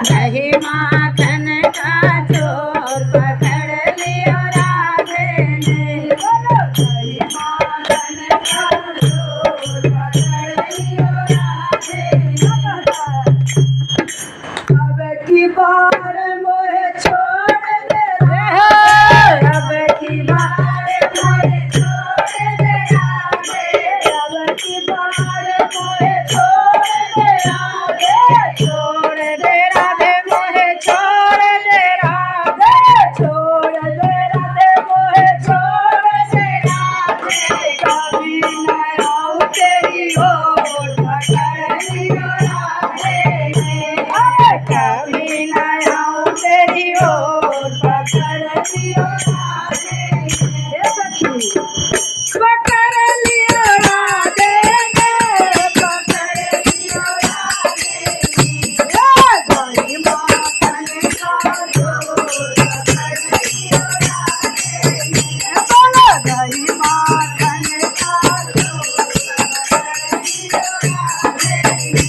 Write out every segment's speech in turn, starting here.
दही माखन का चोर पकड़ लिया राधे ने। दही माखन का चोर पकड़ लिया राधे ने। अब की बार मोहे छोड़ दे राधे, अब की बार मोहे छोड़ दे राधे, अब की बार मोहे छोड़ दे राधे, छोड़ दे राधे मोहे छोड़ दे राधे, छोड़ दे राधे मोहे छोड़ दे राधे। कभी न आऊं तेरी ओर पकड़ लियो राधे ने, कभी न आऊं तेरी ओर पकड़ लियो राधे ने। हे सखी पकड़ लियो राधे ने, पकड़ लियो राधे ने। दही माखन का चोर पकड़ लियो राधे ने। बोलो दही माखन का चोर पकड़ लियो राधे ने।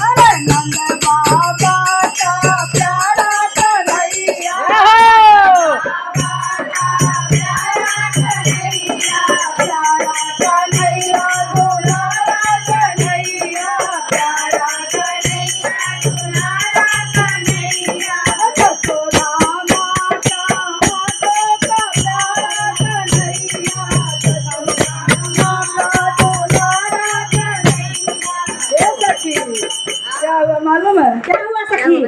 अरे नंद बाबा का प्यारा कन्हैया, बाबा का प्यारा कन्हैया, प्यारा कन्हैया दुलारा कन्हैया, प्यारा कन्हैया दुलारा कन्हैया। जसोदा माता हाथों का प्यारा कन्हैया, जसोदा माता दुलारा कन्हैया। हे सखी क्या हुआ मालूम है? क्या हुआ सखी?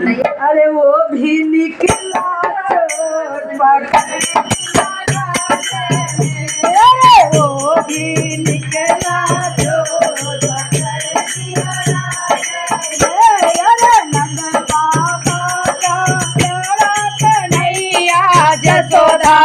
अरे वो भी निकला चोर पकड़ लिया राधे ने, अरे वो भी निकला चोर पकड़ लिया राधे ने। अरे नंद बाबा का प्यारा कन्हैया, जसोदा